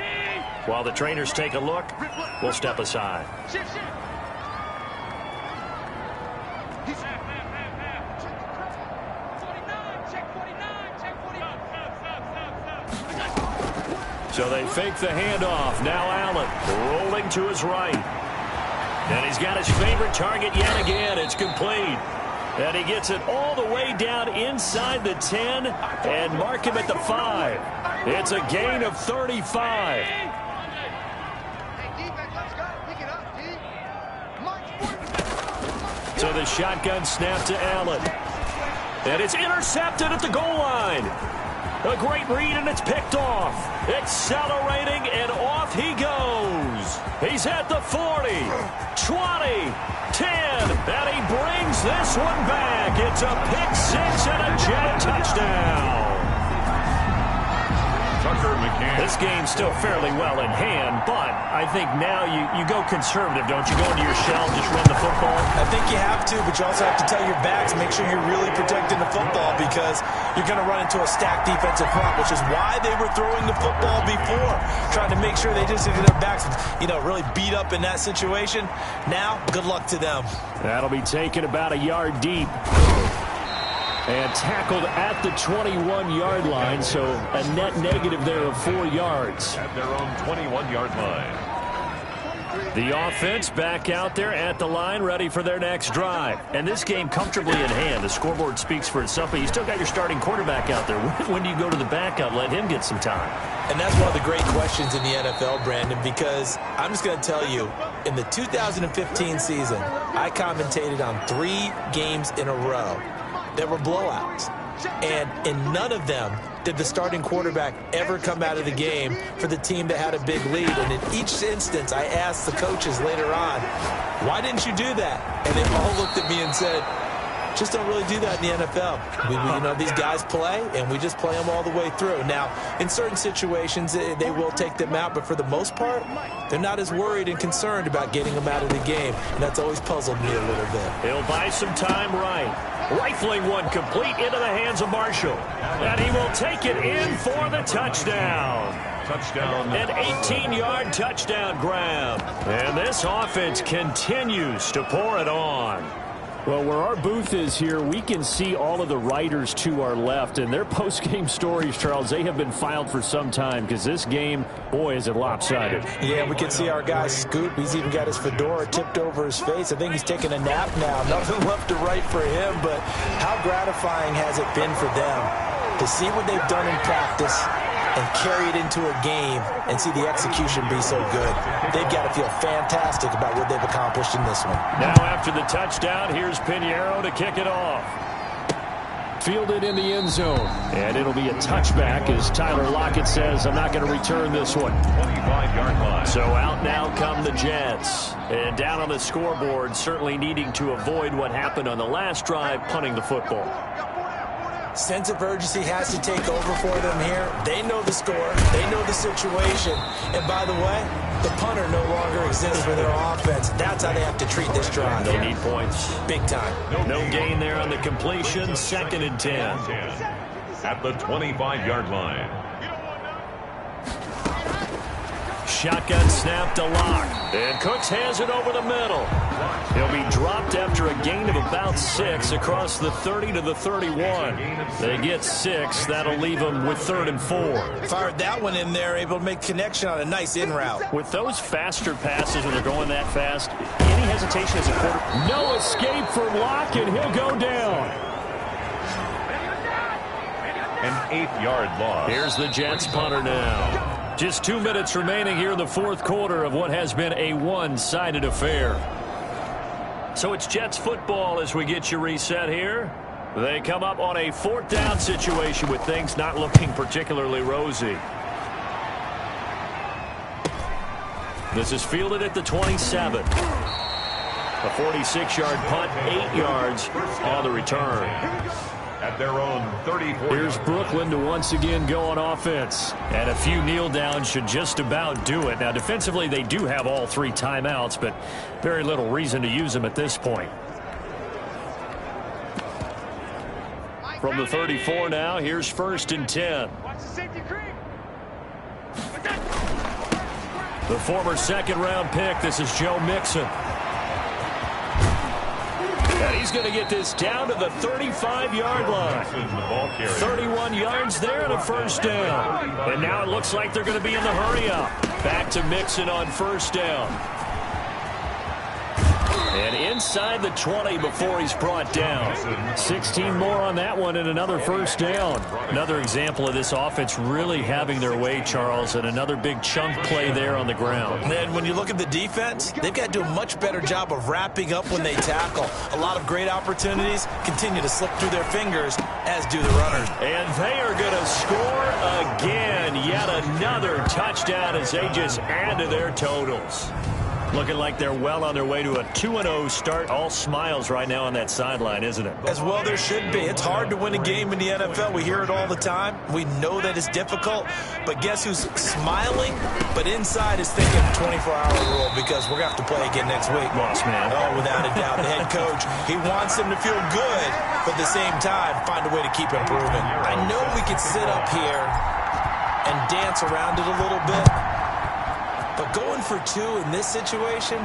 While the trainers take a look, we'll step aside. So they fake the handoff. Now Allen rolling to his right. And he's got his favorite target yet again. It's complete. And he gets it all the way down inside the 10 and mark him at the 5. It's a gain of 35. So the shotgun snap to Allen. And it's intercepted at the goal line. A great read, and it's picked off. Accelerating, and off he goes. He's at the 40, 20, 10, and he brings this one back. It's a pick six and a Jet touchdown. This game's still fairly well in hand, but I think now you go conservative, don't you? Go into your shell and just run the football? I think you have to, but you also have to tell your backs, make sure you're really protecting the football because you're going to run into a stacked defensive front, which is why they were throwing the football before, trying to make sure they just get their backs, really beat up in that situation. Now, good luck to them. That'll be taken about a yard deep. And tackled at the 21-yard line, so a net negative there of 4 yards. At their own 21-yard line. The offense back out there at the line, ready for their next drive. And this game comfortably in hand. The scoreboard speaks for itself, but you still got your starting quarterback out there. When do you go to the backup, let him get some time? And that's one of the great questions in the NFL, Brandon, because I'm just going to tell you, in the 2015 season, I commentated on 3 games in a row that were blowouts. And in none of them did the starting quarterback ever come out of the game for the team that had a big lead. And in each instance, I asked the coaches later on, why didn't you do that? And they all looked at me and said, just don't really do that in the NFL. These guys play, and we just play them all the way through. Now, in certain situations, they will take them out, but for the most part, they're not as worried and concerned about getting them out of the game, and that's always puzzled me a little bit. He'll buy some time right. Rifling one complete into the hands of Marshall. And he will take it in for the touchdown. An 18-yard touchdown grab. And this offense continues to pour it on. Well, where our booth is here, we can see all of the writers to our left, and their post-game stories, Charles, they have been filed for some time because this game, boy, is it lopsided. Yeah, we can see our guy Scoop. He's even got his fedora tipped over his face. I think he's taking a nap now. Nothing left to write for him, but how gratifying has it been for them to see what they've done in practice and carry it into a game and see the execution be so good. They've got to feel fantastic about what they've accomplished in this one. Now after the touchdown, here's Pinheiro to kick it off. Fielded in the end zone. And it'll be a touchback as Tyler Lockett says, I'm not going to return this one. 25-yard line. So out now come the Jets. And down on the scoreboard, certainly needing to avoid what happened on the last drive, punting the football. Sense of urgency has to take over for them here. They know the score. They know the situation. And by the way, the punter no longer exists for their offense. That's how they have to treat this drive. They need points. Big time. No gain there on the completion. 2nd and 10. At the 25-yard line. Shotgun snap to Lock. And Cooks has it over the middle. He'll be dropped after a gain of about 6 across the 30 to the 31. They get 6. That'll leave them with 3rd and 4. Fired that one in there, able to make connection on a nice in route. With those faster passes when they're going that fast, any hesitation as a quarter. No escape for Lock, and he'll go down. An 8-yard loss. Here's the Jets punter now. Just 2 minutes remaining here in the 4th quarter of what has been a one-sided affair. So it's Jets football as we get you reset here. They come up on a 4th down situation with things not looking particularly rosy. This is fielded at the 27. A 46-yard punt, 8 yards on the return. At their own 34. Here's Brooklyn to once again go on offense. And a few kneel downs should just about do it. Now, defensively, they do have all 3 timeouts, but very little reason to use them at this point. From the 34 now, here's 1st and 10. The former 2nd-round pick, this is Joe Mixon. And he's going to get this down to the 35-yard line. 31 yards there and a 1st down. And now it looks like they're going to be in the hurry-up. Back to Mixon on 1st down. And inside the 20 before he's brought down. 16 more on that one and another 1st down. Another example of this offense really having their way, Charles, and another big chunk play there on the ground. And when you look at the defense, they've got to do a much better job of wrapping up when they tackle. A lot of great opportunities continue to slip through their fingers, as do the runners. And they are going to score again. Yet another touchdown as they just add to their totals. Looking like they're well on their way to a 2-0 start. All smiles right now on that sideline, isn't it? As well there should be. It's hard to win a game in the NFL. We hear it all the time. We know that it's difficult. But guess who's smiling? But inside is thinking 24-hour rule because we're going to have to play again next week. Lost, man. Oh, without a doubt. The head coach, he wants them to feel good, but at the same time, find a way to keep improving. I know we could sit up here and dance around it a little bit. But going for 2 in this situation,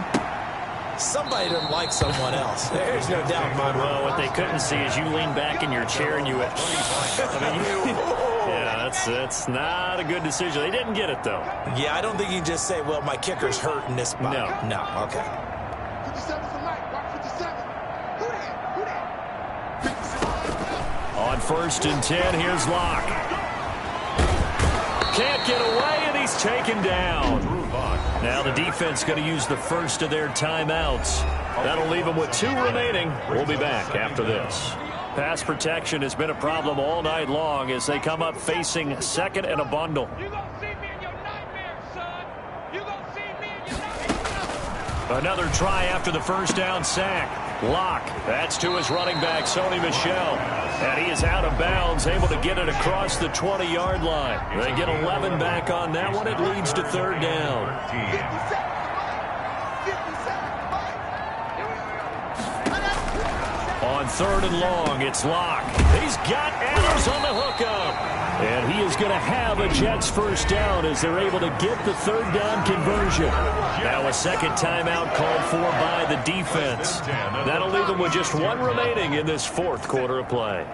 Somebody doesn't like someone else. There's no doubt in my mind. Well, what they couldn't see is you lean back in your chair and you went, yeah, that's not a good decision. They didn't get it, though. Yeah, I don't think you can just say, well, my kicker's hurt in this spot. No, okay. 57's the mic. Mark 57. Who that? 57. On 1st and 10, here's Locke. Can't get away, and he's taken down. Now the defense going to use the first of their timeouts. That'll leave them with 2 remaining. We'll be back after this. Pass protection has been a problem all night long as they come up facing 2nd and a bundle. You gonna see me in your nightmares, son. You gonna see me in your nightmares. Another try after the first down sack. Locke, that's to his running back, Sony Michel. And he is out of bounds, able to get it across the 20-yard line. They get 11 back on that one. It leads to 3rd down. 57. On 3rd and long, it's Locke. He's got Adams on the hookup. And he is going to have a Jets first down as they're able to get the 3rd down conversion. Now a 2nd timeout called for by the defense. That'll leave them with just 1 remaining in this 4th quarter of play. You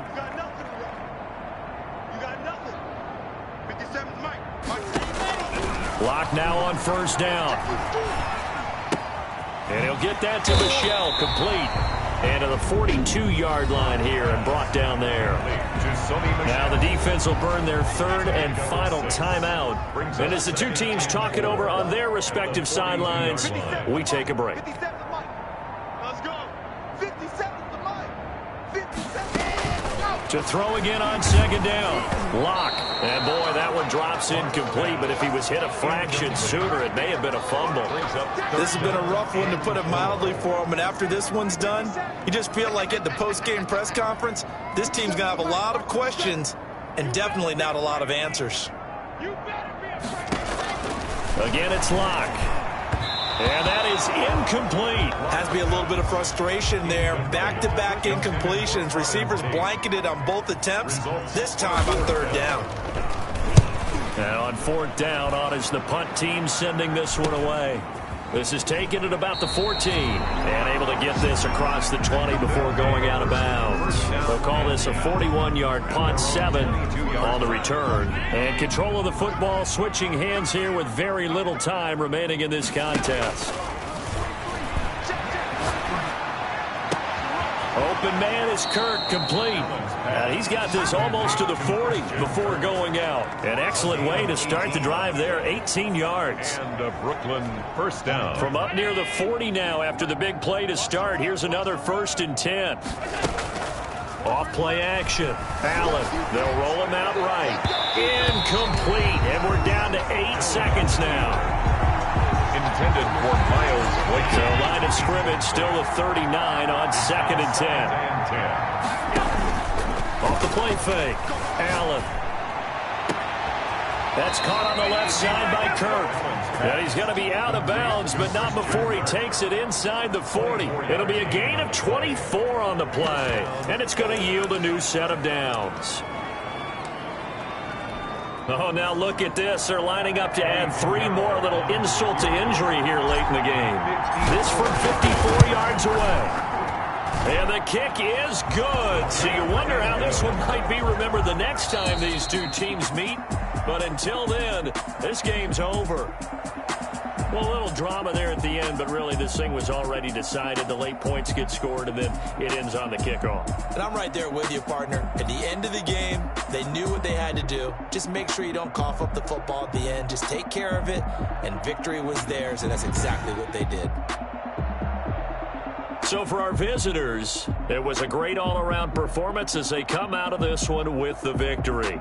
got nothing. 57's mic. Locke now on 1st down. And he'll get that to Michel, complete. And to the 42-yard line here and brought down there. Now the defense will burn their 3rd and final timeout. And as the 2 teams talk it over on their respective sidelines, we take a break. 57's the mic. Let's go. 57's the mic. 57. To throw again on 2nd down. Locke. And boy, that one drops incomplete, but if he was hit a fraction sooner, it may have been a fumble. This has been a rough one, to put it mildly, for him. And after this one's done, you just feel like at the post-game press conference, this team's going to have a lot of questions and definitely not a lot of answers. You better be afraid. Again, it's Locke. And that is incomplete. Has to be a little bit of frustration there. Back-to-back incompletions. Receivers blanketed on both attempts. This time on 3rd down. Now on 4th down, on is the punt team sending this one away. This is taken at about the 14 and able to get this across the 20 before going out of bounds. They'll call this a 41-yard punt, 7 on the return. And control of the football switching hands here with very little time remaining in this contest. Open man is Kirk, complete. He's got this almost to the 40 before going out. An excellent way to start the drive there, 18 yards. And a Brooklyn first down. From up near the 40 now after the big play to start. Here's another 1st and 10. Off play action. Allen, they'll roll him out right. Incomplete, and we're down to 8 seconds now. Intended for Miles Blake. So line of scrimmage still a 39 on 2nd and 10. Off the play fake. Allen. That's caught on the left side by Kirk. And he's going to be out of bounds, but not before he takes it inside the 40. It'll be a gain of 24 on the play. And it's going to yield a new set of downs. Oh, now look at this. They're lining up to add 3 more. Little insult to injury here late in the game. This from 54 yards away. And the kick is good. So you wonder how this one might be remembered the next time these 2 teams meet. But until then, this game's over. Well, a little drama there at the end, but really this thing was already decided. The late points get scored, and then it ends on the kickoff. And I'm right there with you, partner. At the end of the game, they knew what they had to do. Just make sure you don't cough up the football at the end. Just take care of it, and victory was theirs, and that's exactly what they did. So for our visitors, it was a great all-around performance as they come out of this one with the victory.